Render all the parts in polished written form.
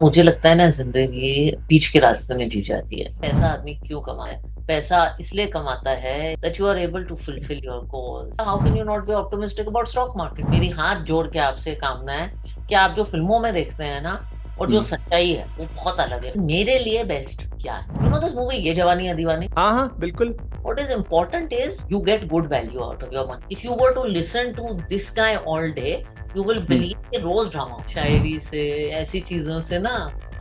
मुझे लगता है ना जिंदगी बीच के रास्ते में जी जाती है। पैसा आदमी क्यों कमाए? पैसा इसलिए कमाता है that you are able to fulfil your goals. How can you not be optimistic about stock market? मेरी हाथ जोड़ के आपसे कामना है कि आप जो फिल्मों में देखते हैं ना और जो हम्म। सच्चाई है वो बहुत अलग है। मेरे लिए बेस्ट क्या है? यू नो दिस मूवी ये जवानी है दीवानी। हाँ हाँ, बिल्कुल। What is important is you get good value out of your money. If you were to listen to this guy all day, you will hmm. believe कि रोज drama शायरी से ऐसी चीजों से ना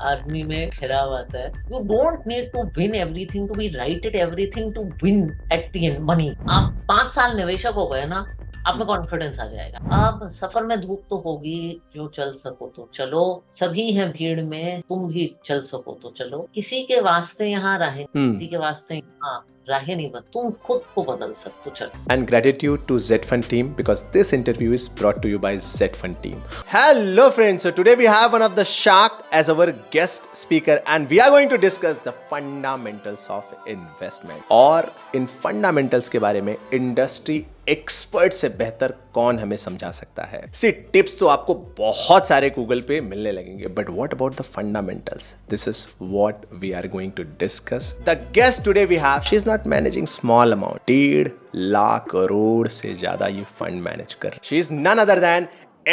आदमी में ठहराव आता है। You don't need to win everything to be right at everything to win at the end money. आप 5 साल निवेशक हो गए ना, आप में हम्म। कॉन्फिडेंस आ जाएगा। अब सफर में धूप तो होगी, जो चल सको तो चलो। सभी हैं भीड़ में, तुम भी चल सको तो चलो। किसी के वास्ते यहाँ राहें, हम्म। किसी के वास्ते यहाँ राहें नहीं बद, तुम खुद को बदल सकते हो। चलो। And gratitude to ZFund team because this interview is brought to you by ZFund team. Hello friends, so today we have one of the shark as our guest speaker and we are going to discuss the fundamentals of investment. और इन fundamentals के बारे में industry expert से बेहतर कौन हमें समझा सकता है। सी टिप्स तो आपको बहुत सारे गूगल पे मिलने लगेंगे, but what about the fundamentals? This is what we are going to discuss. The guest today we have, she is not managing small amount, 1.5 crore से ज्यादा ये फंड मैनेज कर। She is none other than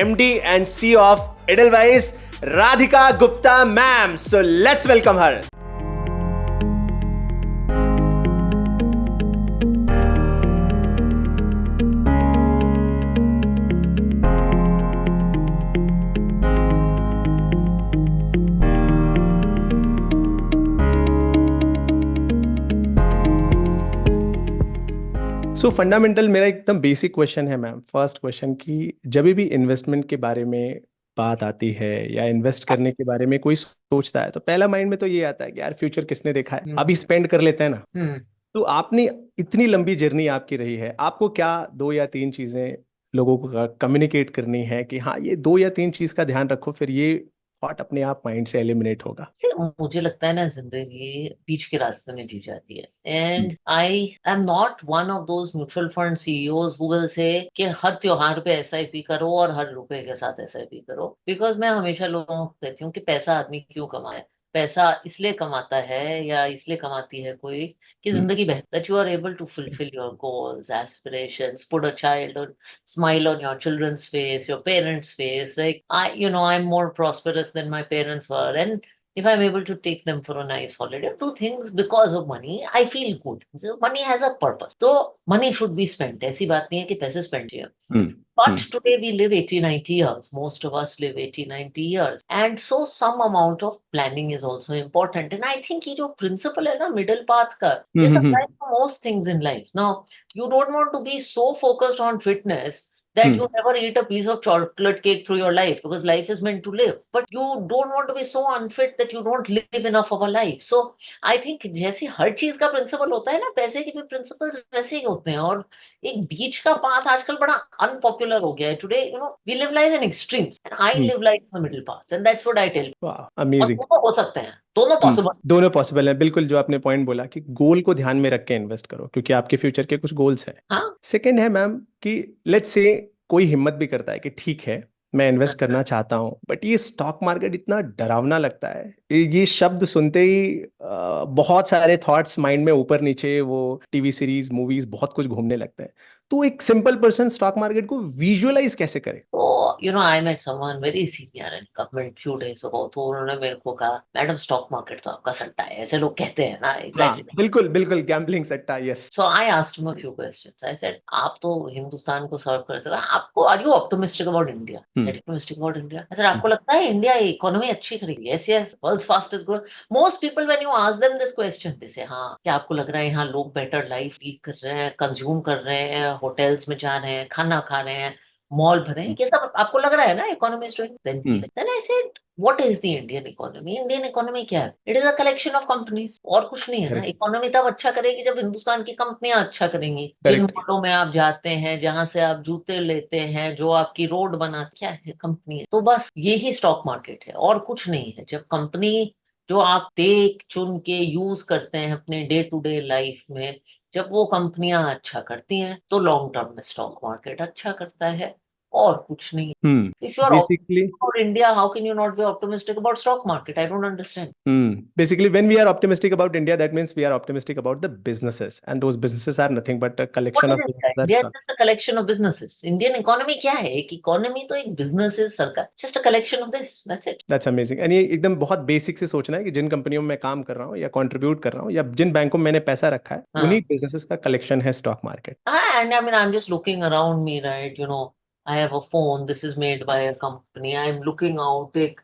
MD and CEO of Edelweiss, Radhika Gupta ma'am. So let's welcome her. So fundamental मेरा एकदम basic question है ma'am. First question कि जब भी इन्वेस्टमेंट के बारे में बात आती है या इन्वेस्ट करने के बारे में कोई सोचता है तो पहला माइंड में तो ये आता है कि यार फ्यूचर किसने देखा है, हम्म। अभी स्पेंड कर लेते हैं ना। हम्म। तो आपने इतनी लंबी जर्नी आपकी रही है, आपको क्या 2 या 3 चीजें लोगों को कम्युनिकेट करनी है कि हाँ ये 2 या 3 चीज का ध्यान रखो, फिर ये थॉट अपने आप माइंड से एलिमिनेट होगा। से मुझे लगता है ना जिंदगी बीच के रास्ते में जी जाती है। Hmm. And I am not one of those mutual fund CEOs who will say कि हर त्योहार पे एसआईपी करो और हर रुपए के साथ एसआईपी करो। बिकॉज मैं हमेशा लोगों को कहती हूँ कि पैसा आदमी क्यों कमाए? पैसा इसलिए कमाता है या इसलिए कमाती है कोई कि हम्म। जिंदगी बेहतर, that you are able to fulfil your goals, aspirations, put a child और smile on your children's face, your parents' face. Like I'm more prosperous than my parents were, and if I'm able to take them for a nice holiday, do things because of money, I feel good. So money has a purpose. So money should be spent. ऐसी बात नहीं है कि पैसे spend किए। हम्म। But hmm. today we live 80, 90 years. Most of us live 80, 90 years. And so some amount of planning is also important. And I think ये जो principle है ना middle path का, हम्म। this hmm. applies to most things in life. Now, you don't want to be so focused on fitness that hmm. you never eat a piece of chocolate cake through your life because life is meant to live. But you don't want to be so unfit that you don't live enough of a life. So I think जैसे हर चीज का principal होता है ना, पैसे के भी principles वैसे ही होते हैं। और एक बीच का पाथ आजकल बड़ा अनपॉपुलर हो गया है। Today we live life in extremes and I hmm. Live life in the middle path and that's what I tell. वाह, और अमेजिंग। दोनों हो सकते हैं, दोनों पॉसिबल। दोनों पॉसिबल है, बिल्कुल। जो आपने पॉइंट बोला कि गोल को ध्यान में रख के इन्वेस्ट करो क्योंकि आपके फ्यूचर के कुछ गोल्स हैं। हाँ। सेकंड है मैम कि लेट्स से कोई हिम्मत भी करता है कि ठीक है मैं इन्वेस्ट करना चाहता हूँ, बट ये स्टॉक मार्केट इतना डरावना लगता है। ये शब्द सुनते ही बहुत सारे थॉट्स माइंड में ऊपर नीचे, वो टीवी सीरीज मूवीज बहुत कुछ घूमने लगता है। तो एक सिंपल पर्सन स्टॉक मार्केट को विजुअलाइज कैसे करे? तो I met someone very senior in government few days ago. तो उन्होंने मेरे को कहा, मैडम स्टॉक मार्केट तो आपका सट्टा है, ऐसे लोग कहते हैं ना। हाँ, एग्जैक्टली। बिल्कुल बिल्कुल, गैम्बलिंग सट्टा, yes. So I asked him a few questions. I said, आप तो हिंदुस्तान को सर्व कर सकते हैं, आपको are you optimistic about India? Hmm. Said optimistic about India. I said, आपको लगता है इंडिया इकोनॉमी अच्छी करेगी? Yes yes, world's fastest growing. Most people when you ask them this question they say हाँ, क्या आपको लग रहा है यहाँ लोग बेटर लाइफ लीड कर रहे हैं, कंज्यूम कर रहे हैं, होटल्स में जा रहे हैं, खाना खा रहे हैं, मॉल भरे हैं, ये सब आपको लग रहा है ना economy is doing? Then I said, what is the Indian economy? Indian economy क्या है? It is a collection of companies, और कुछ नहीं है ना। करेक्ट। इकोनॉमी तब अच्छा करेगी जब हिंदुस्तान की कंपनियां अच्छा करेंगी। जिन करेक्ट। मॉलों में आप जाते हैं, जहां से आप जूते लेते हैं, जो आपकी रोड बना, क्या है? कंपनी है। तो बस यही स्टॉक मार्केट है और कुछ नहीं है। जब कंपनी जो आप देख चुन के यूज करते हैं अपने डे टू डे लाइफ में, जब वो कंपनियां अच्छा करती हैं तो लॉन्ग टर्म में स्टॉक मार्केट अच्छा करता है। और कुछ नहीं। If you're Basically, optimistic about India, how can you not be optimistic about stock market? I don't understand. basically, when we are optimistic about India, that means we are optimistic about the businesses, and those businesses are nothing but a What collection is of India? businesses that India is stock. just a collection of businesses. Indian economy क्या है? एक economy तो एक business है, सरकार. Just a collection of this. That's it. That's amazing. And ये एकदम बहुत बेसिक से सोचना है कि जिन कंपनियों में मैं काम कर रहा हूँ या कंट्रीब्यूट कर रहा हूँ या जिन बैंकों में मैंने पैसा रखा है, उन्हीं हाँ. बिजनेसेस का कलेक्शन है stock market. And I mean, I'm just looking around me, right? You know, I have a phone. This is made by a company. I'm looking out. एक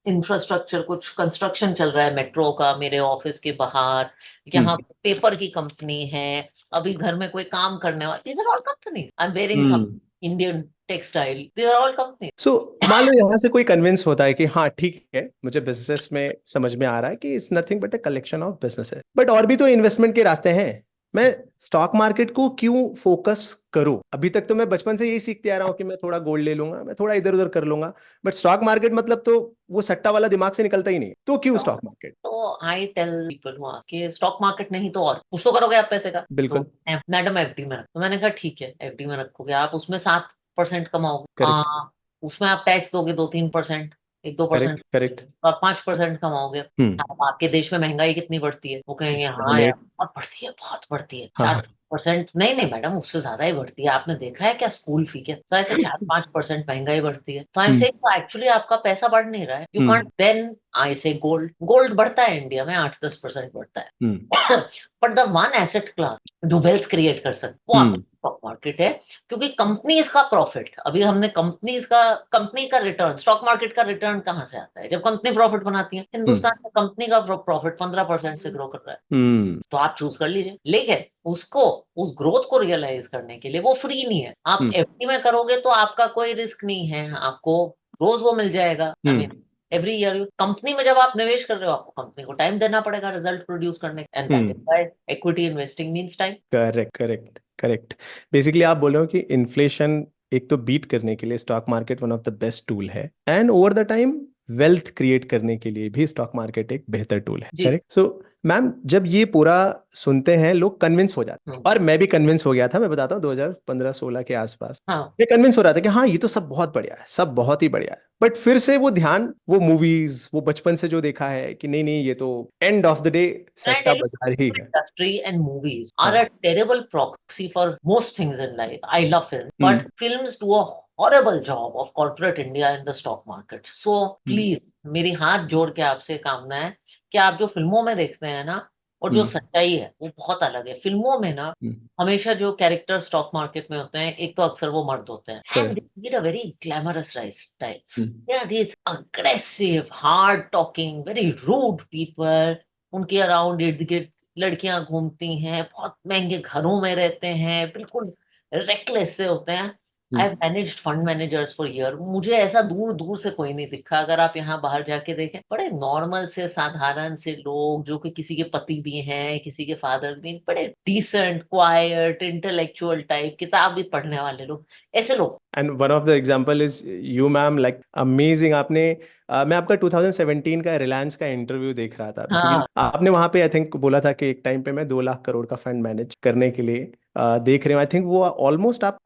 इंफ्रास्ट्रक्चर कुछ कंस्ट्रक्शन चल रहा है मेट्रो का मेरे office के बाहर. यहाँ पेपर की कंपनी है. अभी घर में कोई काम करने वाला. These are all companies. I'm wearing some Indian textile. They are all companies. सो मान लो यहाँ से कोई कन्विंस होता है कि हाँ ठीक है, मुझे बिजनेस में समझ में आ रहा है कि it's nothing but a collection of businesses, but और भी तो इन्वेस्टमेंट के रास्ते हैं. मैं स्टॉक मार्केट को क्यों फोकस करूं? अभी तक तो मैं बचपन से यही सीखते आ रहा हूँ कि मैं थोड़ा गोल्ड ले लूंगा, मैं थोड़ा इधर उधर कर लूंगा, बट स्टॉक मार्केट मतलब तो वो सट्टा वाला दिमाग से निकलता ही नहीं. तो क्यों स्टॉक मार्केट? तो I tell people who ask कि स्टॉक मार्केट नहीं तो और कुछ तो करोगे आप पैसे का. तो बिल्कुल. मैडम एफडी में रख. तो मैंने कहा ठीक है, एफडी में रखोगे आप, उसमें 7% कमाओगे. करेक्ट. उसमें आप टैक्स दोगे 2-3%, 1-2%. करेक्ट. करेक्ट. तो आप 5% कमाओगे. अब आपके देश में महंगाई कितनी बढ़ती है? वो कहेंगे सिक्स हाँ सेवन यार एट बहुत बढ़ती है, बहुत बढ़ती है. हाँ. 4-5%. नहीं नहीं मैडम, उससे ज्यादा ही बढ़ती है. आपने देखा है क्या स्कूल फी के? तो ऐसे 4-5% महंगाई बढ़ती है. तो आई एम हम्म. सेइंग तो एक्चुअली आपका पैसा बढ़ नहीं रहा है. You hmm. Can't then. I say gold. Gold बढ़ता है इंडिया में 8-10% बढ़ता है. Hmm. But the one asset class जो वेल्थ क्रिएट कर सकते वो आपका स्टॉक मार्केट है. क्योंकि कंपनीज का प्रॉफिट, अभी हमने कंपनी का रिटर्न, स्टॉक मार्केट का रिटर्न कहाँ से आता है? जब कंपनी प्रॉफिट बनाती है. हिंदुस्तान में कंपनी का प्रॉफिट 15% से ग्रो कर रहा है. हम्म. तो आप चूज कर लीजिए. लेकिन उसको, उस ग्रोथ को रियलाइज करने के लिए वो फ्री नहीं है. आप एफडी में करोगे तो आपका कोई रिस्क नहीं है. आपको रोज वो मिल जाएगा. I mean every year. Company में जब आप निवेश कर रहे हो, आपको कंपनी को टाइम देना पड़ेगा रिजल्ट प्रोड्यूस करने. And that is why equity investing means time. Correct. Correct. Correct. Basically आप बोल रहे हो कि इन्फ्लेशन एक तो बीट करने के लिए stock market one of the best tool है, and over the time wealth create करने के लिए भी स्टॉक मार्केट एक बेहतर टूल है. करेक्ट. सो मैम, जब ये पूरा सुनते हैं लोग कन्विंस हो जाते हैं, और मैं भी कन्विंस हो गया था. मैं बताता हूँ 2015-16 के आसपास मैं कन्विंस हो रहा था कि हाँ ये तो सब बहुत बढ़िया है, सब बहुत ही बढ़िया है. बट फिर से वो ध्यान, वो मूवीज, वो बचपन से जो देखा है कि नहीं नहीं ये तो एंड ऑफ द डे सट्टा बाजार ही है. Industry and movies are a terrible proxy for most things in life. I love films, but films do a horrible job of corporate India in the stock market. So please, मेरी हाथ जोड़ के आपसे कामना है कि आप जो फिल्मों में देखते हैं ना, और जो सच्चाई है वो बहुत अलग है. फिल्मों में ना हमेशा जो कैरेक्टर स्टॉक मार्केट में होते हैं, एक तो अक्सर वो मर्द होते हैं, and they lead a very glamorous life. They are these aggressive, hard talking, very rude people. उनके अराउंड इर्द गिर्द लड़कियां घूमती हैं, बहुत महंगे घरों में रहते हैं, बिल्कुल रेकलेस से होते हैं. I have managed fund managers for year. मुझे ऐसा दूर दूर से कोई नहीं दिखा. अगर आप यहाँ बाहर जाके देखें, बड़े नॉर्मल से साधारण से लोग जो कि किसी के पति भी हैं, किसी के फादर भी, बड़े डिसेंट, क्वाइट, इंटेलेक्चुअल टाइप, किताब भी पढ़ने वाले लोग, ऐसे लोग. And one of the example is you ma'am. Like amazing. आपने मैं आपका 2017 का रिलायंस का इंटरव्यू देख रहा था, क्योंकि आपने वहां पे आई थिंक बोला था कि एक टाइम पे मैं 2 लाख करोड़ का फंड मैनेज करने के लिए देख रहे हूँ. आई थिंक वो ऑलमोस्ट आप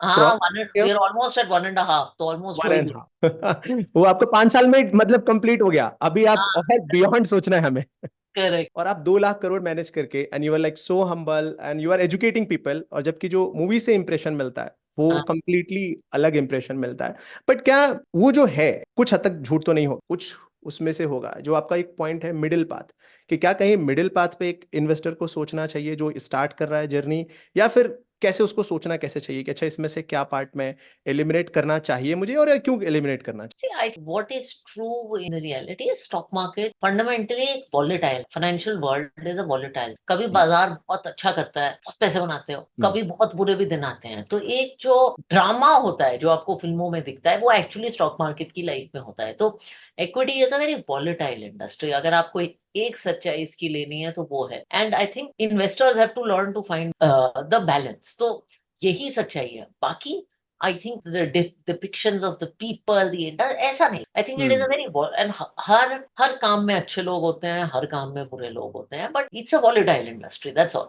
we are almost at 1.5, तो ऑलमोस्ट हो ही गया. वो आपको 5 साल में मतलब कंप्लीट हो गया. अभी आप और बियॉन्ड सोचना है हमें. करेक्ट. और आप 2 लाख करोड़ मैनेज करके, and you are like so humble, and you are educating people. और जबकि जो मूवी से इंप्रेशन मिलता है वो कंप्लीटली अलग इंप्रेशन मिलता है. बट क्या वो जो है, कुछ हद तक झूठ तो नहीं हो, कुछ उसमें से होगा. जो आपका एक पॉइंट है मिडिल पाथ, कि क्या कहीं मिडिल पाथ पे एक इन्वेस्टर को सोचना चाहिए जो स्टार्ट कर रहा है जर्नी, या फिर कैसे उसको सोचना कैसे चाहिए कि अच्छा इसमें से क्या पार्ट में एलिमिनेट करना चाहिए मुझे, और क्यों एलिमिनेट करना चाहिए? See, what is true in the reality is stock market fundamentally एक volatile. Financial world is a volatile. कभी बाजार बहुत अच्छा करता है, बहुत पैसे बनाते हो, कभी बहुत बुरे भी दिन आते हैं. तो एक जो ड्रामा होता है जो आपको फिल्मों में दिखता है, वो एक्चुअली स्टॉक मार्केट की लाइफ में होता है. तो equity is a very volatile industry. अगर आपको एक सच्चाई इसकी लेनी है तो वो है. And I think investors have to learn to find the balance. तो यही सच्चाई है. बाकी I think the depictions of the people, ऐसा नहीं. I think it is a very and हर काम में अच्छे लोग होते हैं, हर काम में बुरे लोग होते हैं, but it's a volatile industry, that's all.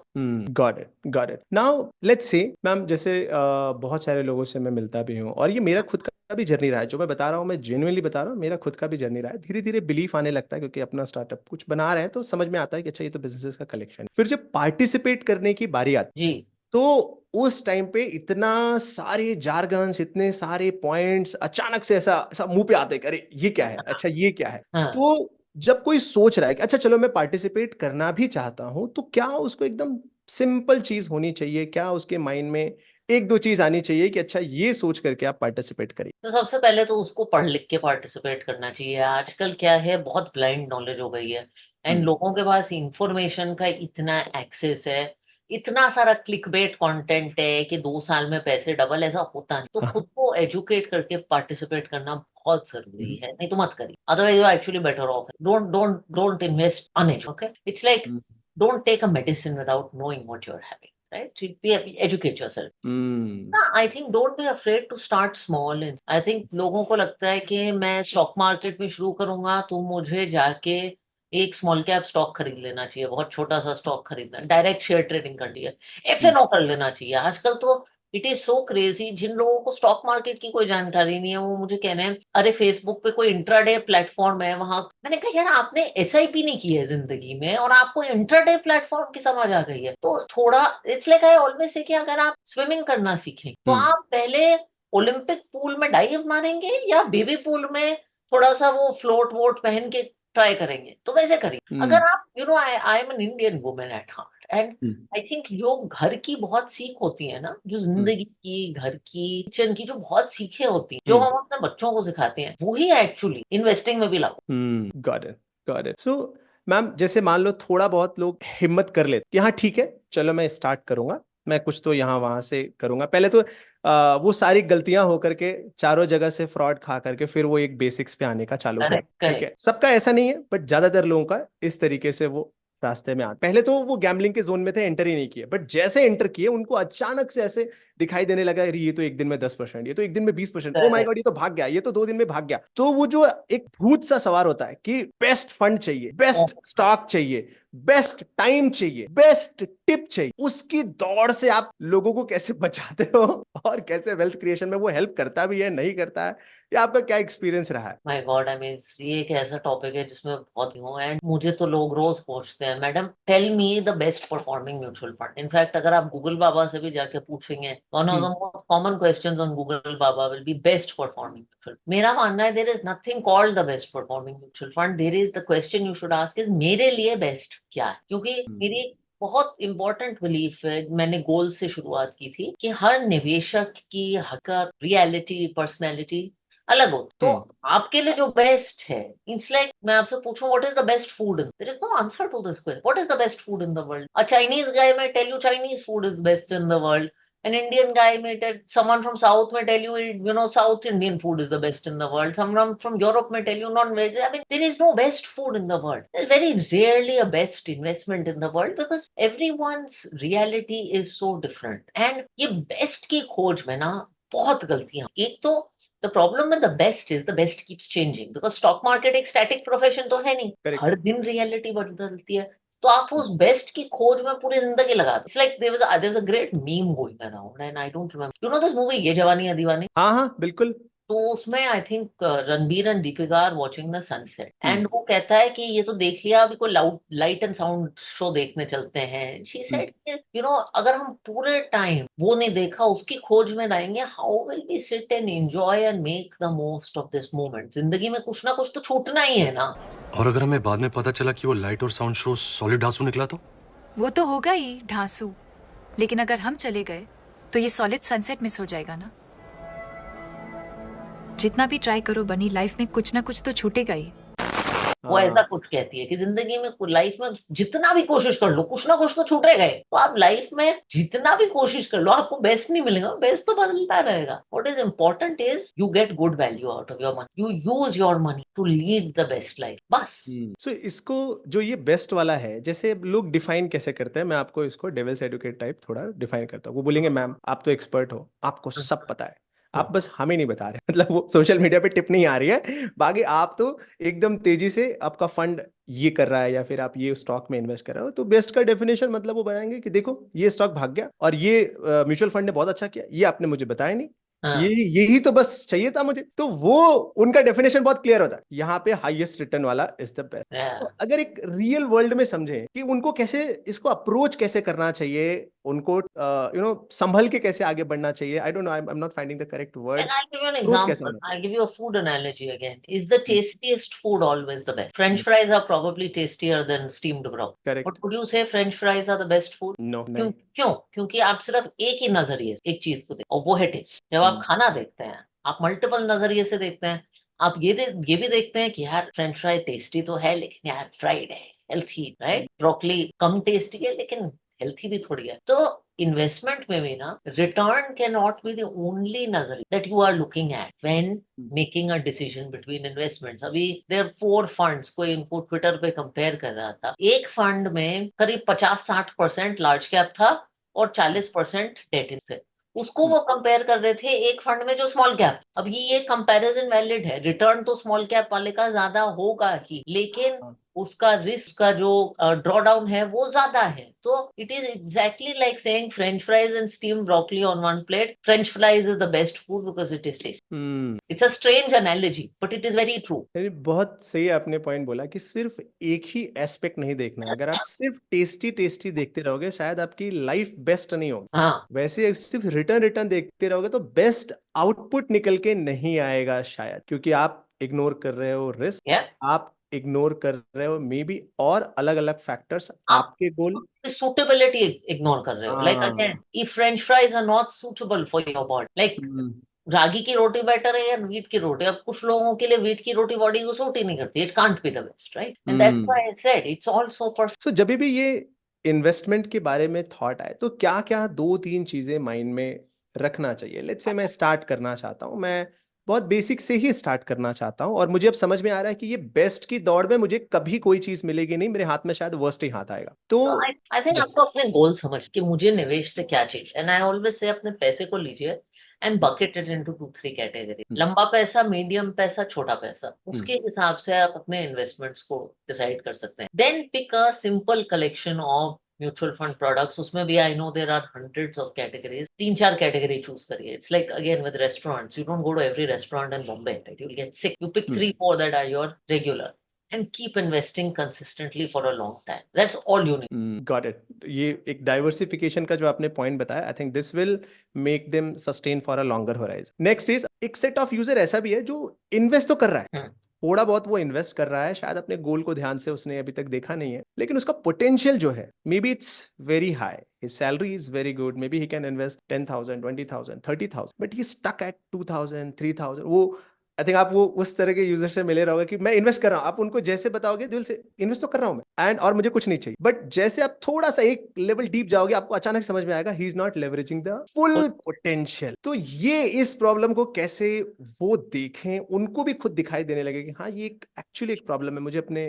Got it, got it. Now let's say ma'am, जैसे बहुत सारे लोगों से मैं मिलता भी हूँ और ये मेरा खुद का भी जर्नी रहा है, जो मैं बता रहा हूँ मैं जेन्युइनली बता रहा हूँ, मेरा खुद का भी जर्नी रहा है. धीरे धीरे बिलीफ आने लगता है क्योंकि अपना स्टार्टअप कुछ बना रहे हैं तो समझ में आता है कि अच्छा ये तो बिजनेस का कलेक्शन. फिर जब पार्टिसिपेट करने की बारी आती जी. तो उस टाइम पे इतना सारे जार्गन्स, इतने सारे पॉइंट्स अचानक से ऐसा ऐसा मुंह पे आते हैं, अरे ये क्या है, अच्छा ये क्या है. हाँ. तो जब कोई सोच रहा है कि अच्छा चलो मैं पार्टिसिपेट करना भी चाहता हूं, तो क्या उसको एकदम सिंपल चीज होनी चाहिए, क्या उसके माइंड में एक दो चीज आनी चाहिए कि अच्छा ये सोच करके आप पार्टिसिपेट करिए? तो सबसे पहले तो उसको पढ़ लिख के पार्टिसिपेट करना चाहिए. आजकल क्या है, बहुत ब्लाइंड नॉलेज हो गई है एंड लोगों के पास इंफॉर्मेशन का इतना एक्सेस है, इतना सारा क्लिकबेट कंटेंट है कि 2 साल में पैसे डबल, ऐसा होता नहीं. तो हाँ. खुद को एजुकेट करके पार्टिसिपेट करना बहुत जरूरी है, नहीं तो मत करिए. Otherwise you are actually better off. Don't invest uneducated. Okay, it's like don't take a medicine without knowing what you are having. Right, educate yourself. I think don't be afraid to start small. I think लोगों को लगता है कि मैं stock market में शुरू करूंगा तो मुझे जाके एक स्मॉल कैप स्टॉक खरीद लेना चाहिए, बहुत छोटा सा स्टॉक खरीदना, डायरेक्ट शेयर ट्रेडिंग करनी है, एफएनओ कर लेना चाहिए. आजकल तो इट इज सो क्रेजी. जिन लोगों को स्टॉक मार्केट की कोई जानकारी नहीं है वो मुझे कह रहे हैं अरे फेसबुक पे कोई इंट्राडे प्लेटफॉर्म है वहां. मैंने कहा यार आपने एसआईपी नहीं की है जिंदगी में और आपको इंट्राडे प्लेटफॉर्म की समझ आ गई है. तो थोड़ा it's like I always say कि अगर आप स्विमिंग करना सीखें तो आप पहले ओलंपिक पूल में डाइव मारेंगे या बेबी पूल में थोड़ा सा वो फ्लोट वोट पहन के ट्राई करेंगे. तो वैसे करिए. अगर आप I am an Indian women at heart and I think जो घर की बहुत सीख होती है ना, जो जिंदगी की, घर की, किचन की जो बहुत सीखें होती हैं, जो हम अपने बच्चों को सिखाते हैं, वही एक्चुअली इन्वेस्टिंग में भी लागू. Got it, got it. So ma'am, जैसे मान लो थोड़ा बहुत लोग हिम्मत कर लेते कि हाँ ठीक है चलो मैं स्टार्ट करूंगा, मैं कुछ तो यहाँ वहां से करूंगा. पहले तो वो सारी गलतियां होकर के चारों जगह से फ्रॉड खा करके फिर वो एक बेसिक्स पे आने का चालू कर. करेक्ट, ठीक करेक्ट. है, सबका ऐसा नहीं है बट ज्यादातर लोगों का इस तरीके से वो रास्ते में आ. पहले तो वो गैम्बलिंग के जोन में थे, एंटर ही नहीं किए, बट जैसे एंटर किए उनको अचानक से ऐसे दिखाई देने लगा, अरे ये तो एक दिन में 10%, ये तो एक दिन में 20%, ओ माय गॉड ये तो भाग गया, ये तो 2 दिन में भाग गया. तो वो जो एक भूत सा सवार होता है कि बेस्ट फंड चाहिए, बेस्ट स्टॉक चाहिए, बेस्ट टाइम चाहिए, बेस्ट टिप चाहिए, उसकी दौड़ से आप लोगों को कैसे बचाते हो और कैसे वेल्थ क्रिएशन में वो हेल्प करता भी है, नहीं करता है, या आपका क्या एक्सपीरियंस रहा है? माय गॉड, आई मीन ये एक ऐसा टॉपिक है जिसमें बहुत हूँ एंड मुझे तो लोग रोज पूछते हैं madam tell me the best performing mutual fund. In fact अगर आप गूगल बाबा से भी जाके पूछेंगे, one of the most common questions on Google बाबा will be best performing mutual. मेरा मानना है there is nothing called the best performing mutual fund. There is the question you should ask is मेरे लिए बेस्ट क्या है. क्योंकि मेरी बहुत इंपॉर्टेंट बिलीफ है, मैंने गोल से शुरुआत की थी कि हर निवेशक की हकीकत, रियलिटी, पर्सनैलिटी अलग हो. तो आपके लिए जो बेस्ट है, इट्स लाइक मैं आपसे पूछूं what is the best food, there is no answer to this question. What is the best food in the world? A Chinese guy may tell you Chinese food is best in the world. An Indian guy may tell, someone from South may tell you, South Indian food is the best in the world. Someone from Europe may tell you non-veg. I mean, there is no best food in the world. There's very rarely a best investment in the world because everyone's reality is so different. And ये best की खोज में ना बहुत गलतियां. एक तो the problem with the best is the best keeps changing because stock market एक static profession तो है नहीं. Correct. हर दिन reality बदलती है. तो आप उस बेस्ट की खोज में पूरी जिंदगी लगा दो. It's like there was a great meme going around and I don't remember. You know this movie ये जवानी है दीवानी? हाँ हाँ बिल्कुल. तो उसमें I think Ranbir and Deepika are watching the sunset and वो कहता है कि ये तो देख लिया, अभी कोई लाइट एंड साउंड शो देखने चलते हैं. शी सेड अगर हम पूरे टाइम वो नहीं देखा उसकी खोज में रहेंगे, how will we sit and enjoy and make the most of this moment. जिंदगी में कुछ ना कुछ तो छूटना ही है ना. और अगर हमें बाद में पता चला कि वो लाइट और साउंड शो सॉलिड ढांसू निकला तो? वो तो होगा ही ढांसू, लेकिन अगर हम चले गए तो ये सॉलिड सनसेट मिस हो जाएगा ना. जितना भी ट्राई करो बनी, लाइफ में कुछ ना कुछ तो छूटेगा ही. वो ऐसा कुछ कहती है कि जिंदगी में, लाइफ में जितना भी कोशिश कर लो कुछ ना कुछ तो छूटेगा ही. तो आप लाइफ में जितना भी कोशिश कर लो आपको बेस्ट नहीं मिलेगा, बेस्ट तो बदलता रहेगा. What is important is you get good value out of your money, you use your money to lead the best life, बस. सो इसको जो ये बेस्ट वाला है, जैसे लोग डिफाइन कैसे करते हैं, मैं आपको इसको डेविल्स एडवोकेट टाइप थोड़ा डिफाइन करता हूँ. वो बोलेंगे मैम आप तो एक्सपर्ट हो, आपको सब पता है, आप बस हमें नहीं बता रहे मतलब वो सोशल मीडिया पे टिप नहीं आ रही है, बाकी आप तो एकदम तेजी से आपका फंड ये कर रहा है या फिर आप ये स्टॉक में इन्वेस्ट कर रहे हो, तो बेस्ट का डेफिनेशन मतलब वो बनाएंगे कि देखो ये स्टॉक भाग गया और ये म्यूचुअल फंड ने बहुत अच्छा किया, ये आपने मुझे बताया नहीं, ये हाँ यही तो बस चाहिए था मुझे, तो वो उनका डेफिनेशन बहुत क्लियर होता है, यहाँ पे हाईएस्ट रिटर्न वाला इज द बेस्ट। तो yeah. अगर एक रियल वर्ल्ड में समझें कि उनको कैसे इसको अप्रोच कैसे करना चाहिए, उनको संभल के कैसे आगे बढ़ना चाहिए, I don't know, I am not finding the correct And word, I'll give you an approach कैसे example. होना I'll चाहिए? give you a food analogy again. Is the tastiest food always the best? French fries are probably tastier than steamed broccoli. Correct. But would you say French fries are the best food? No क्यों नहीं। क्यों? क्योंकि आप सिर्फ एक ही नजरिए से एक चीज को देखते और वो है टेस्ट। जब आप खाना देखते हैं, आप मल्टीपल नजरिए से देखते हैं। आप ये भी देखते हैं कि यार फ्रेंच फ्राई टेस्टी तो है, लेकिन यार फ्राइड है, हेल्थी, राइट? ब्रोकली कम टेस्टी है लेकिन हेल्थी भी थोड़ी है। तो इन्वेस्टमेंट में भी ना, return can not be the only नजरिया that you are looking at when making a decision between investments. अभी देयर 4 फंड्स, कोई इनको ट्विटर पे कंपेयर कर रहा था, एक फंड में करीब 50-60% लार्ज कैप था और 40% डेट थे। उसको वो कंपेयर कर रहे थे एक फंड में जो स्मॉल कैप। अब ये कंपैरिजन वैलिड है, रिटर्न तो स्मॉल कैप वाले का ज्यादा होगा ही, लेकिन उसका रिस्क का जो ड्रॉ डाउन है वो ज्यादा है। तो it is exactly like saying French fries and steam broccoli on one plate. French fries is the best food because it is tasty. It's a strange analogy but it is very true. बहुत सही आपने point बोला कि सिर्फ एक ही aspect नहीं देखना है, अगर आप सिर्फ टेस्टी टेस्टी देखते रहोगे शायद आपकी लाइफ बेस्ट नहीं होगी। हाँ वैसे सिर्फ रिटर्न रिटर्न देखते रहोगे तो बेस्ट आउटपुट निकल के नहीं आएगा शायद, क्योंकि आप इग्नोर कर रहे हो रिस्क, या आप इग्नोर कर रहे हो मे बी और अलग अलग फैक्टर्स आप आपके गोल। सुटेबिलिटी इग्नोर कर रहे हो। Like again, if French fries are not suitable for your body, like ragi की रोटी बेटर है या वीट की रोटी? अब कुछ लोगों के लिए वीट की रोटी बॉडी को सूट ही नहीं करती। It can't be the best, right? And that's why I said it's also personal. So जब भी ये इन्वेस्टमेंट के बारे में थॉट आए तो क्या क्या 2-3 चीजें माइंड में रखना चाहिए? लेट्स से मैं स्टार्ट करना चाहता हूँ, मैं बहुत बेसिक से ही स्टार्ट करना चाहता हूँ और मुझे अब समझ में आ रहा है कि ये बेस्ट की दौड़ में मुझे कभी कोई चीज मिलेगी नहीं, मेरे हाथ में शायद वर्स्ट ही हाथ आएगा। तो तो आई थिंक yes, आपको अपने गोल समझ कि मुझे निवेश से क्या चाहिए। एंड आई ऑलवेज से अपने पैसे को लीजिए and bucket it into 2-3 category. लंबा पैसा, मीडियम पैसा, छोटा पैसा। उसके हिसाब से आप अपने इन्वेस्टमेंट्स को डिसाइड कर सकते हैं। Then pick a simple collection of mutual fund products. उसमें भी I know there are hundreds of categories. 3-4 category choose करिए। It's like again with restaurants, you don't go to every restaurant in Bombay, right? You will get sick. You pick 3-4 that are your regular and keep investing consistently for a long time. That's all you need. Got it. ये एक diversification का जो आपने point बताया, I think this will make them sustain for a longer horizon. Next is एक set of user ऐसा भी है जो इन्वेस्ट तो कर रहा है, थोड़ा बहुत वो इन्वेस्ट कर रहा है, शायद अपने गोल को ध्यान से उसने अभी तक देखा नहीं है, लेकिन उसका पोटेंशियल जो है may be it's very high, his salary is very good, maybe he can invest 10,000 20,000 30,000, but he's stuck at 2,000 3,000। वो आई थिंक आप वो उस तरह के यूजर से मिले रहोगे कि मैं इन्वेस्ट कर रहा हूं, आप उनको जैसे बताओगे दिल से इन्वेस्ट तो कर रहा हूं मैं एंड और मुझे कुछ नहीं चाहिए, बट जैसे आप थोड़ा सा एक लेवल डीप जाओगे आपको अचानक समझ में आएगा he is not leveraging the full potential. तो ये इस प्रॉब्लम को कैसे वो देखें, उनको भी खुद दिखाई देने लगे कि हाँ ये एक्चुअली एक प्रॉब्लम है, मुझे अपने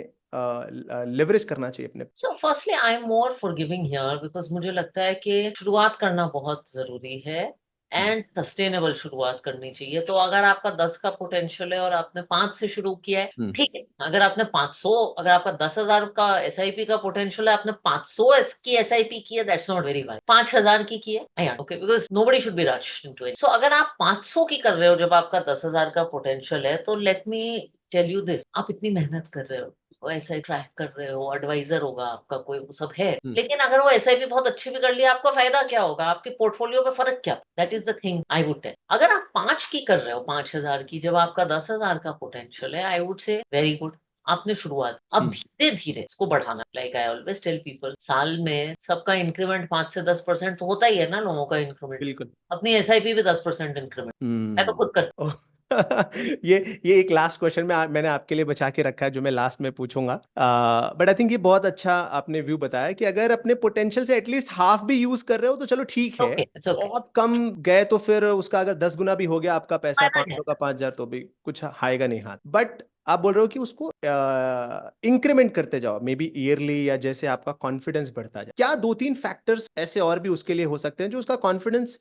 लेवरेज करना चाहिए अपने। So firstly, I'm more forgiving here because मुझे लगता है कि शुरुआत करना बहुत जरूरी है एंड सस्टेनेबल शुरुआत करनी चाहिए। तो अगर आपका 10 का पोटेंशियल है और आपने 5 से शुरू किया है, ठीक है। अगर आपने 500, अगर आपका 10,000 का एसआईपी का पोटेंशियल है, आपने 500 की एसआईपी की है, दैट्स नॉट वेरी हाई। 5,000 की है, okay, because nobody should be rushed into it. So अगर आप 500 की कर रहे हो जब आपका 10,000 का पोटेंशियल है, तो let me tell you this, आप इतनी मेहनत कर रहे हो, ऐसा ट्रैक कर रहे हो, एडवाइजर होगा आपका कोई, वो सब है, लेकिन अगर वो एसआईपी बहुत अच्छी भी कर लिया, आपका फायदा क्या होगा? आपके पोर्टफोलियो पे फर्क क्या? That is the thing I would tell. अगर आप 5 की कर रहे हो, 5,000 की, जब आपका 10,000 का पोटेंशियल है, I would say very good, आपने शुरुआत। अब धीरे धीरे इसको बढ़ाना। Like I always tell people, साल में सबका इंक्रीमेंट 5 से 10% तो होता ही है ना, लोगों का इंक्रीमेंट। बिल्कुल। अपनी एसआईपी भी 10% इंक्रीमेंट मैं तो खुद कर। ये एक लास्ट क्वेश्चन मैंने आपके लिए बचा के रखा है जो मैं लास्ट में पूछूंगा, बट आई थिंक ये बहुत अच्छा आपने व्यू बताया कि अगर अपने पोटेंशियल से एटलीस्ट हाफ भी यूज कर रहे हो तो चलो ठीक है, It's okay. बहुत कम गए तो फिर उसका अगर 10 गुना भी हो गया आपका पैसा, फायदा 500 का 5,000, तो भी कुछ आएगा नहीं हाथ। बट आप बोल रहे हो कि उसको इंक्रीमेंट करते जाओ, मे बी ईयरली, या जैसे आपका कॉन्फिडेंस बढ़ता जाए। क्या 2-3 फैक्टर्स ऐसे और भी उसके लिए हो सकते हैं जो उसका कॉन्फिडेंस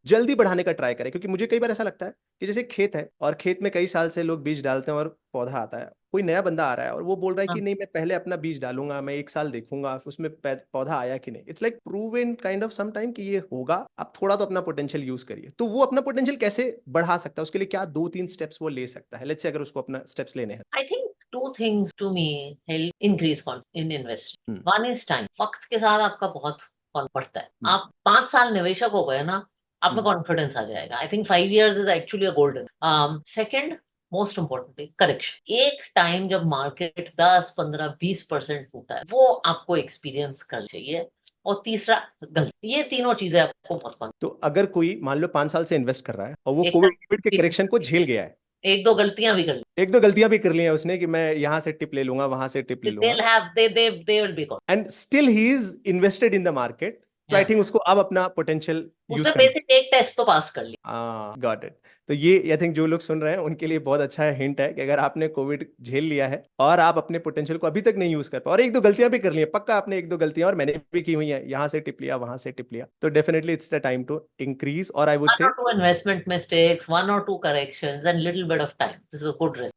जल्दी बढ़ाने का ट्राई करे? क्योंकि मुझे कई बार ऐसा लगता है कि जैसे खेत है और खेत में कई साल से लोग बीज डालते हैं और पौधा आता है, कोई नया बंदा आ रहा है और वो बोल रहा है कि हाँ, नहीं, मैं पहले अपना बीज डालूंगा, मैं 1 साल देखूंगा उसमें पौधा आया कि नहीं। It's like proven kind of some time कि ये होगा, आप थोड़ा तो अपना पोटेंशियल यूज करिए। तो वो अपना पोटेंशियल कैसे बढ़ा सकता है, उसके लिए क्या 2-3 स्टेप्स वो ले सकता है, लेट्स से अगर उसको अपना स्टेप्स लेने हैं? I think two things to me help increase confidence in investing. Hmm. One is time. वक्त के साथ आपका बहुत कौन पड़ता है। हम्म। आप 5 साल निवेशक हो गए ना, आप में हम्म। कॉन्फिडेंस आ जाएगा। I think 5 years is actually a golden. Second, most importantly correction. एक टाइम जब मार्केट 10, 15, 20% टूटा है, वो आपको एक्सपीरियंस कर चाहिए। और तीसरा, गलती। ये तीनों चीजें आपको बहुत कौन। तो अगर कोई मान लो 5 साल से इन्वेस्ट कर रहा है और वो एक कोविड के करेक्शन को झेल गया है, एक दो गलतियां भी कर ली, एक दो गलतियां भी कर ली हैं उसने कि मैं यहां से टिप ले लूंगा, वहां से टिप ले लूंगा, they will be gone. And still he is invested in the market, तो आई Yeah. थिंक उसको अब अपना पोटेंशियल यूज उसने करना। बेसिक एक टेस्ट तो पास कर लिया। Got it. तो ये आई थिंक जो लोग सुन रहे हैं उनके लिए बहुत अच्छा हिंट है कि अगर आपने कोविड झेल लिया है और आप अपने पोटेंशियल को अभी तक नहीं यूज कर पाए और एक दो गलतियां भी कर ली हैं, पक्का आपने एक दो गलतियां और मैंने भी की हुई है, यहाँ से टिप लिया वहां से टिप लिया, तो definitely it's the time to increase, और I would One say or two investment mistakes, one or two corrections, and little bit of time. This is a good risk.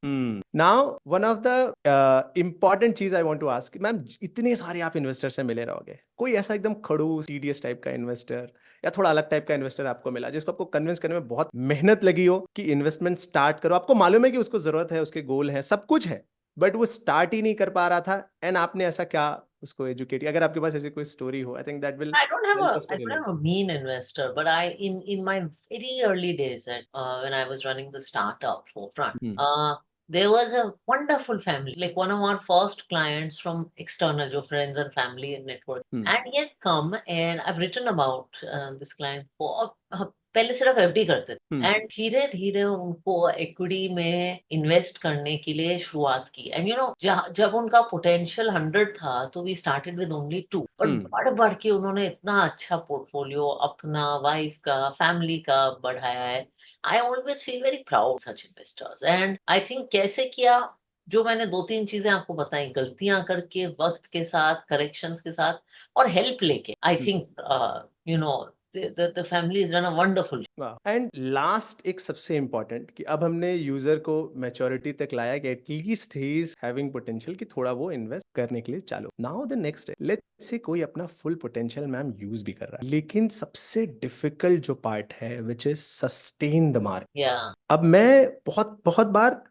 Now one of the important चीज I want to ask, ma'am इतने सारे आप investor से मिले रहोगे, कोई ऐसा एकदम खड़ूस टीडियस टाइप का इन्वेस्टर या थोड़ा अलग टाइप का इन्वेस्टर आपको मिला जिसको आपको कन्विंस करने में बहुत मेहनत लगी हो कि इन्वेस्टमेंट स्टार्ट करो, आपको मालूम है कि उसको जरूरत है, उसके गोल है, सब कुछ है, बट वो स्टार्ट ही नहीं कर पा रहा था, एंड आपने ऐसा क्या उसको एजुकेट किया? अगर आपके पास ऐसी कोई स्टोरी हो, I think that will help us to I don't relate. have a mean investor, but in my very early days at when I was running the startup forefront, there was a wonderful family, like one of our first clients from external, your friends and family and network, and he had come and I've written about this client for पहले सिर्फ FD करते थे and धीरे धीरे उनको equity में invest करने के लिए शुरुआत की एंड जब उनका पोटेंशियल 100 था तो वी स्टार्टेड विद ओनली 2 और बढ़ बढ़ के उन्होंने इतना अच्छा पोर्टफोलियो अपना वाइफ का फैमिली का बढ़ाया है। I always feel very proud such investors and I think कैसे किया, जो मैंने 2-3 चीजें आपको बताई, गलतियां करके वक्त के साथ करेक्शंस के साथ और हेल्प लेके, I think you know the family has done a wonderful job. And last एक सबसे इंपॉर्टेंट कि अब हमने यूजर को मैच्योरिटी तक लाया कि at least he is having potential कि थोड़ा वो इन्वेस्ट करने के लिए चालू। नाउ द नेक्स्ट है, लेट्स से कोई अपना फुल पोटेंशियल मैम यूज भी कर रहा है, लेकिन सबसे डिफिकल्ट जो पार्ट है which is sustain the market. Yeah. अब मैं बहुत बहुत बार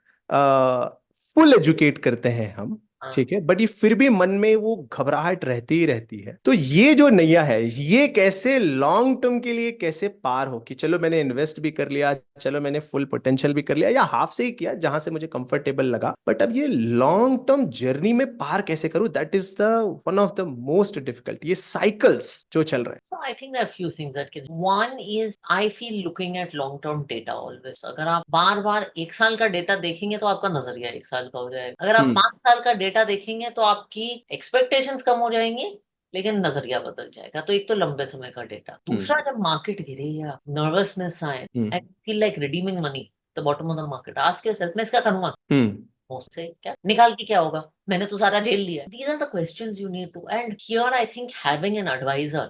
फुल एजुकेट करते हैं हम, ठीक है, बट ये फिर भी मन में वो घबराहट रहती ही रहती है। तो ये जो नैया है, ये कैसे लॉन्ग टर्म के लिए कैसे पार हो कि चलो मैंने इन्वेस्ट भी कर लिया, चलो मैंने फुल पोटेंशियल भी कर लिया या हाफ से ही किया जहां से मुझे कंफर्टेबल लगा, बट अब ये लॉन्ग टर्म जर्नी में पार कैसे करूं? That is the one of the most difficult, ये साइकिल्स जो चल रहे हैं। So I think there are few things that can. One is I feel looking at long-term data always. अगर आप बार-बार 1 साल का डेटा देखेंगे तो आपका नजरिया 1 साल का हो जाएगा। अगर आप 5 साल का डेटा देखेंगे तो आपकी एक्सपेक्टेशंस कम हो जाएंगी, लेकिन नजरिया बदल जाएगा। तो एक तो लंबे समय का डेटा, दूसरा जब मार्केट गिरे या नर्वसनेस आए and feel like redeeming money the bottom of the market, ask yourself मैं इसका करूंगा से क्या निकाल के क्या होगा, मैंने तो सारा जेल लिया। These are the questions you need to, and here I think having an advisor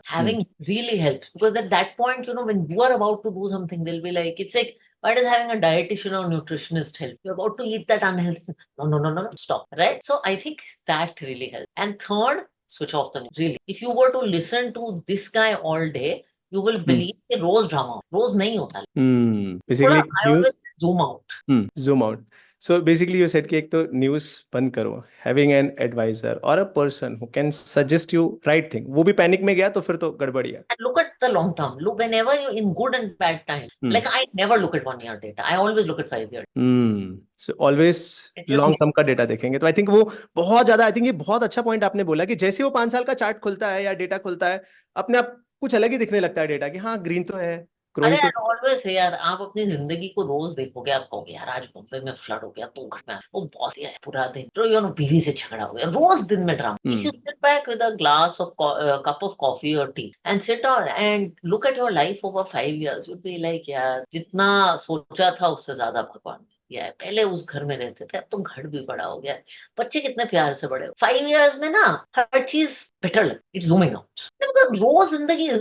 really helps, because at that point when you are about to do something, they'll be like, it's like, why does having a dietitian or nutritionist help? You're about to eat that unhealthy, no, stop, right? So I think that really helps. And third, switch off the news. Really, if you were to listen to this guy all day, you will believe कि रोज drama, रोज नहीं होता। Basically I always zoom out. zoom out. So basically you said कि एक तो news बंद करो, having an advisor or a person who can suggest you right thing, वो भी पैनिक में गया तो फिर तो गड़बड़ी है। And look at the long term. Look, whenever you in good and bad time. Like I never look at 1 year data. I always look at 5 years. So always long term का data देखेंगे। तो I think वो बहुत ज्यादा, I think ये बहुत अच्छा point आपने बोला कि जैसे वो 5 साल का चार्ट खुलता है या डेटा खुलता है, अपने आप कुछ अलग ही दिखने लगता है डेटा कि हाँ ग्रीन तो है, अरे ग्रोइंग तो। ऑलवेज है यार, आप अपनी जिंदगी को रोज देखोगे, आप कहोगे यार आज मुंबई में फ्लड हो गया, तो घटना वो बहुत ही है, पूरा दिन तो बीवी से झगड़ा हो गया, रोज दिन में drama. If you sit back with a glass of cup of coffee और tea and sit on and look at your life over 5 years, would be like यार जितना सोचा था उससे ज्यादा भगवान। किया है। पहले उस घर में रहते थे, अब तो घर भी बड़ा हो गया है। बच्चे कितने प्यार से बड़े हो। 5 इयर्स में ना हर चीज बेटर लगती, इट्स ज़ूमिंग आउट। मतलब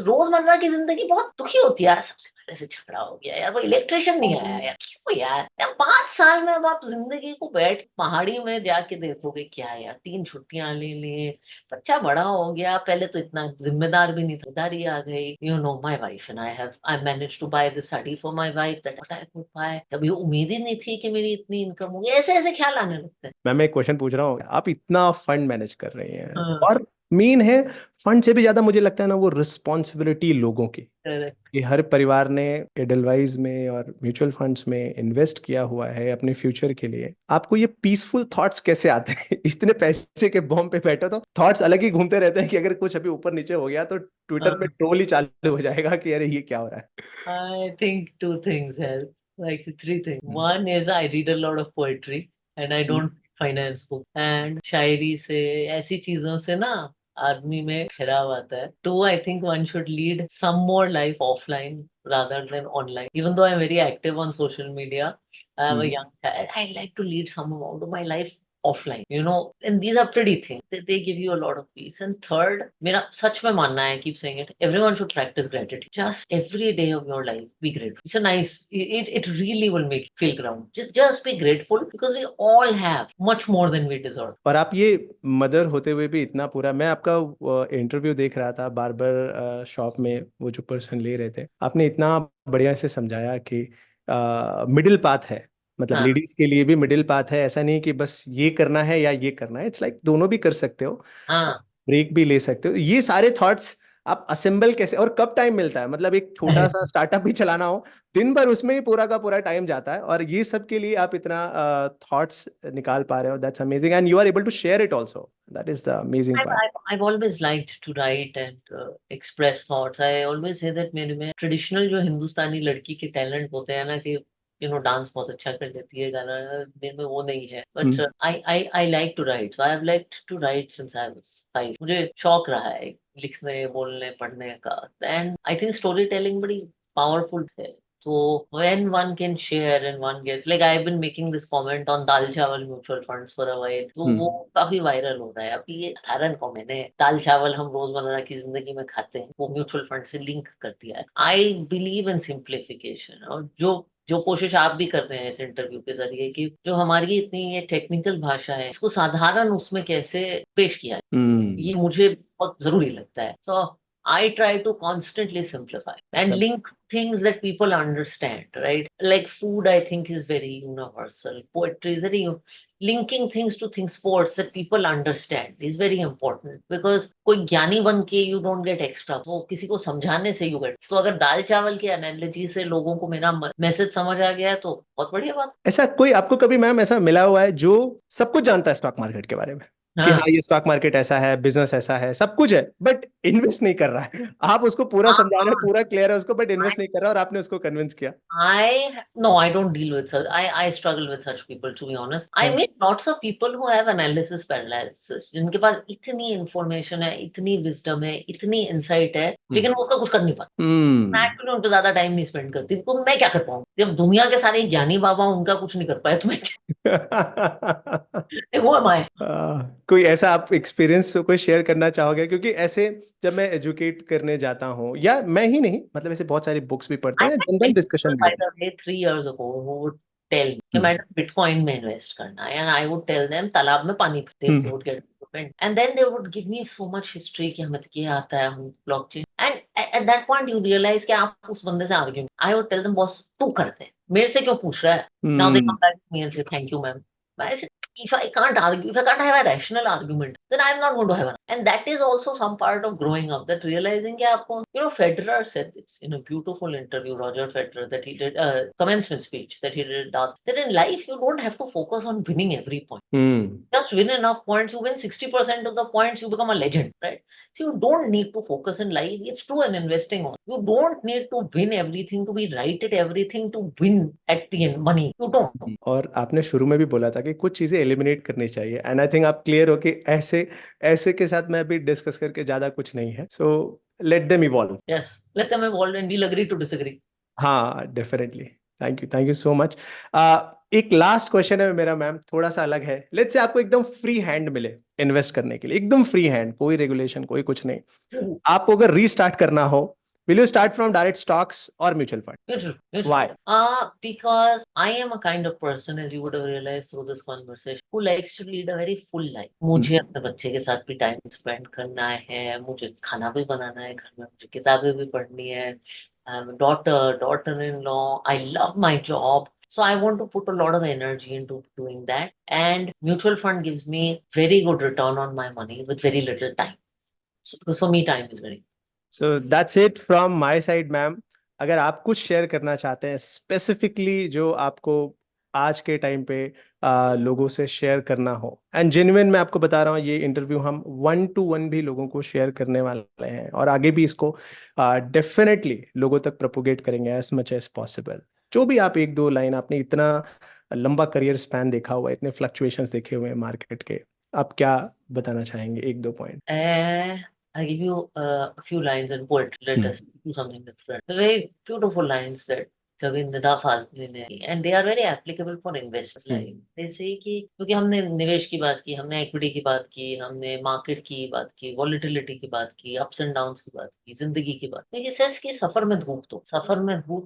रोजमर्रा की जिंदगी बहुत दुखी होती है यार। सबसे पहले से झगड़ा हो गया यार, वो इलेक्ट्रिशियन नहीं आया यार, क्यों यार? 5 साल में अब आप जिंदगी को बैठ पहाड़ी में जाके देखोगे, क्या यार 3 छुट्टियां ले ली, बच्चा बड़ा हो गया। पहले तो इतना जिम्मेदार भी नहीं था, जिम्मेदारी आ गई। You know my wife and I manage to buy this sari for my wife that what I could buy. कभी उम्मीद ही नहीं थी कि मेरी इतनी इनकम होगी। ऐसे ऐसे ख्याल आने लगते हैं। मैं एक क्वेश्चन पूछ रहा हूँ, आप इतना फंड मैनेज कर रही हैं, हाँ, और मेन है फंड से भी ज्यादा मुझे लगता है ना वो रिस्पॉन्सिबिलिटी लोगों की, करेक्ट। कि हर परिवार ने एडलवाइज में और म्यूचुअल फंड्स में इन्वेस्ट किया हुआ है अपने फ्यूचर के लिए। आपको ये पीसफुल थॉट्स कैसे आते हैं? इतने पैसे के बॉम्ब पे बैठो तो थॉट्स अलग ही घूमते रहते हैं कि अगर कुछ अभी ऊपर नीचे हो गया तो ट्विटर पे ट्रोल ही चालू हो जाएगा कि अरे ये क्या हो रहा I think two things help. Actually, three things. है। One is I read a lot of poetry and I don't finance book. And शायरी से ऐसी चीजों से ना आदमी में ठहराव आता है. Two, I think one should lead some more life offline rather than online. Even though I'm very active on social media, I have a hmm. young child. I like to lead some amount of my life offline, you know, and these are pretty things. They give you a lot of peace. And third, मेरा सच में मानना है, I keep saying it, everyone should practice gratitude. Just every day of your life, be grateful. It's a nice, it really will make you feel grounded. Just be grateful because we all have much more than we deserve. और आप ये mother होते हुए भी इतना पूरा, मैं आपका इंटरव्यू देख रहा था बार्बर शॉप में, वो जो पर्सन ले रहे थे, आपने इतना बढ़िया से समझाया कि मिडिल पाथ है, मतलब हाँ, लेडीज के लिए भी मिडिल पाथ है। ऐसा नहीं कि बस ये करना है या ये करना है, इट्स लाइक दोनों भी कर सकते हो, हाँ. ब्रेक भी ले सकते हो। ये सारे थॉट्स आप असेंबल कैसे, और कब टाइम मिलता है? मतलब एक छोटा सा स्टार्टअप भी चलाना हो, दिन भर उसमें ही पूरा का पूरा टाइम जाता है, और ये सब के लिए आप इतना थॉट्स निकाल पा रहे हो। That's amazing and you are able to share it also, that is the amazing part. I've always liked to write and express thoughts. I always say that मेरे में traditional जो हिंदुस्तानी लड़की के टैलेंट होते हैं ना, कि डांस बहुत अच्छा कर लेती है, गाना, मेरे में वो नहीं है. But I like to write. So I have liked to write since I was 5. मुझे शौक रहा है लिखने, बोलने, पढ़ने का. And I think storytelling बड़ी powerful है. So when one can share and one gets, like I've been making this comment on दाल चावल mutual funds for a while, तो वो काफी वायरल हो रहा है. अभी ये साधारण कमेंट है, दाल चावल हम रोजमर्रा की जिंदगी में खाते हैं, वो म्यूचुअल फंड से लिंक कर दिया है. आई बिलीव इन सिंप्लीफिकेशन, और जो जो कोशिश आप भी कर रहे हैं इस इंटरव्यू के जरिए, कि जो हमारी इतनी ये टेक्निकल भाषा है, इसको साधारण उसमें कैसे पेश किया है, ये मुझे बहुत जरूरी लगता है. सो I try to constantly simplify and link things that people understand, right? Like food, I think is very universal. Poetry is very linking things to things. Sports that people understand is very important, because कोई ज्ञानी बन के you don't get extra. तो किसी को समझाने से you get. तो अगर दाल चावल की analogy से लोगों को मेरा मैसेज समझ आ गया है, तो बहुत बढ़िया बात. ऐसा कोई आपको कभी मैम ऐसा मिला हुआ है जो सब कुछ जानता है स्टॉक मार्केट के बारे में, कि हाँ हाँ. ये स्टॉक मार्केट ऐसा है, बिजनेस ऐसा है, सब कुछ है, बट इन्वेस्ट नहीं कर रहा है? आप उसको पूरा हाँ, समझा रहे हो, हाँ. पूरा क्लियर है उसको, बट इन्वेस्ट नहीं कर रहा, और आपने उसको कन्विंस किया? No, I don't deal with such. I struggle with such people, to be honest. I हाँ। meet lots of people who have analysis paralysis, जिनके पास इतनी information है, इतनी wisdom है, इतनी insight है, लेकिन वो उसका कुछ कर नहीं पाते. मैं एक्चुअली उन पे ज्यादा टाइम नहीं स्पेंड करती, तो मैं क्या कर पाऊँ जब दुनिया के सारे ज्ञानी बाबा उनका कुछ नहीं कर पाए, तो मैं वो am I? कोई ऐसा आप एक्सपीरियंस कोई शेयर करना चाहोगे? क्योंकि ऐसे जब मैं एजुकेट करने जाता हूँ, या मैं ही नहीं, मतलब ऐसे बहुत सारी बुक्स भी पढ़ते I हैं, met जनरल people, डिस्कशन भी by होता the way, 3 years ago, who would tell me कि है। मैडम बिटकॉइन में इन्वेस्ट करना है, and I would tell them तालाब में पानी पीते, हम्म। they would get equipment, and then they would give me so much history कि हमें तो ये आता है, हम blockchain, and at that point you realize कि आप उस बंदे से argue. I would tell them, boss तू करते है, मेरे से क्यों पूछ रहा है? Now they come back to me and say thank you ma'am. I said, if I can't argue, if I can't have a rational argument, then I'm not going to have one. And that is also some part of growing up, that realizing कि आपको, Federer said this in a beautiful interview, Roger Federer, that he did, commencement speech that he did, that in life you don't have to focus on winning every point. Just win enough points, you win 60% of the points, you become a legend, right? So you don't need to focus in life. It's true in investing on. You don't need to win everything, to be right at everything, to win at the end money. You don't. और आपने शुरू में भी बोला था कि कुछ चीजें एलिमिनेट करनी चाहिए, एंड आई थिंक आप क्लियर हो कि ऐसे ऐसे के साथ मैं अभी डिस्कस करके ज्यादा कुछ नहीं है, so let them evolve. Yes, let them evolve and we'll agree to disagree. हाँ, definitely. Thank you so much. एक लास्ट क्वेश्चन है मेरा मैम, थोड़ा सा अलग है। लेट्स से आपको एकदम फ्री हैंड मिले इन्वेस्ट करने के लिए, एकदम फ्री हैंड, कोई रेगुलेशन कोई कुछ नहीं, आपको अगर रीस्टार्ट करना हो, will you start from direct stocks और mutual fund? Mutual Why? fund. Because I am a kind of person, as you would have realized through this conversation, who likes to lead a very full life. मुझे अपने बच्चे के साथ भी time spend करना है, मुझे खाना भी बनाना है घर में, मुझे किताबें भी पढ़नी है, daughter-in-law. I love my job. So I want to put a lot of energy into doing that. And mutual fund gives me very good return on my money with very little time. So, because for me, time is very. So that's it from my side ma'am. अगर आप कुछ share करना चाहते हैं specifically जो आपको आज के टाइम पे लोगों से शेयर करना हो, एंड जेन्युइन मैं आपको बता रहा हूँ, ये इंटरव्यू हम 1-to-1 भी लोगों को शेयर करने वाले हैं और आगे भी इसको डेफिनेटली लोगों तक प्रोपोगेट करेंगे एज मच एज पॉसिबल। जो भी आप एक दो लाइन, आपने इतना लंबा करियर स्पैन देखा हुआ है, इतने फ्लक्चुएशंस देखे हुए हैं मार्केट के, आप क्या बताना चाहेंगे, एक दो point? I give you a few lines and poetry. Let us do something different. The very beautiful lines that Kavindra Fazli ने, and they are very applicable for investors life. जैसे कि क्योंकि हमने निवेश की बात की, हमने इक्विटी की बात की, हमने मार्केट की बात की, वॉलिटिलिटी की बात की, अप्स एंड डाउन्स की बात की, जिंदगी की बात की। ये सेस की सफर में धूप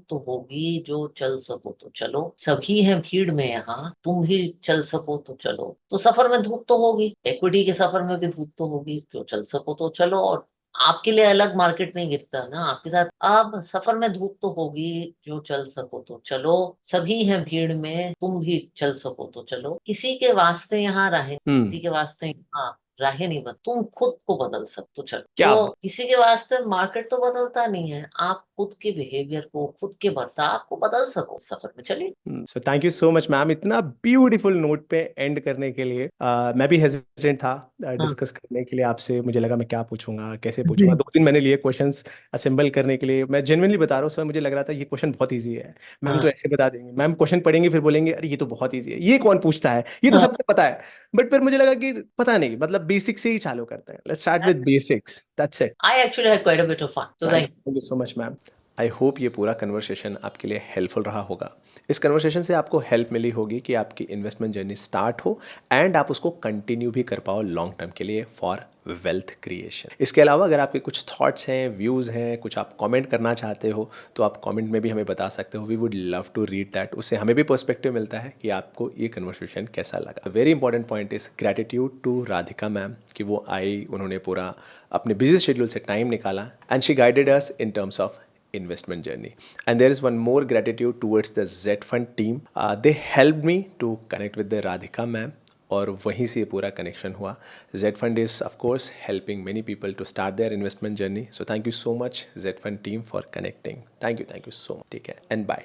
तो होगी, जो चल सको तो चलो, सभी हैं भीड़ में यहाँ, तुम भी चल सको तो चलो। तो सफर में धूप तो होगी, इक्विटी के सफर में भी धूप तो होगी, जो चल सको तो चलो। और आपके लिए अलग मार्केट नहीं गिरता ना आपके साथ। अब सफर में धूप तो होगी, जो चल सको तो चलो, सभी हैं भीड़ में, तुम भी चल सको तो चलो। किसी के वास्ते यहाँ राहें, किसी के वास्ते यहाँ राहें नहीं बदल, तुम खुद को बदल सकते तो चलो। क्या? तो किसी के वास्ते मार्केट तो बदलता नहीं है, आप खुद के बिहेवियर को, खुद के बर्ताव को बदल सको, सफर में चलिए। So thank you so much ma'am, इतना ब्यूटीफुल नोट पे एंड करने के लिए। मैं भी हेजिटेंट था डिस्कस करने के लिए आपसे, मुझे लगा मैं क्या पूछूंगा, कैसे पूछूंगा। 2 दिन मैंने लिए क्वेश्चंस असेंबल करने के लिए। मैं जेन्युइनली बता रहा हूँ सर, मुझे लग रहा था ये क्वेश्चन बहुत ईजी है, मैम तो ऐसे बता देंगे, मैम क्वेश्चन पढ़ेंगे फिर बोलेंगे अरे ये तो बहुत ईजी है, ये कौन पूछता है, ये तो सबको पता है। बट फिर मुझे लगा कि पता नहीं, मतलब बेसिक से ही चालू करते हैं। Let's start with basics, that's it. I actually had quite a bit of fun. So thank you. Thank you so much ma'am. I hope ये पूरा कन्वर्सेशन आपके लिए हेल्पफुल रहा होगा। इस कन्वर्सेशन से आपको हेल्प मिली होगी कि आपकी इन्वेस्टमेंट जर्नी स्टार्ट हो एंड आप उसको कंटिन्यू भी कर पाओ लॉन्ग टर्म के लिए फॉर वेल्थ क्रिएशन। इसके अलावा अगर आपके कुछ थॉट्स हैं, व्यूज़ हैं, कुछ आप कमेंट करना चाहते हो तो आप कमेंट में भी हमें बता सकते हो। We would love to read that. उससे हमें भी पर्सपेक्टिव मिलता है कि आपको ये कन्वर्सेशन कैसा लगा। Very important point is gratitude to Radhika ma'am कि वो आई, उन्होंने पूरा अपने बिजी शेड्यूल से टाइम निकाला and she guided us in terms of investment journey. And there is one more gratitude towards the Z Fund team. They helped me to connect with the Radhika ma'am और वहीं से ये पूरा connection हुआ। Z Fund is of course helping many people to start their investment journey. So thank you so much Z Fund team for connecting. Thank you so much. Take care and bye.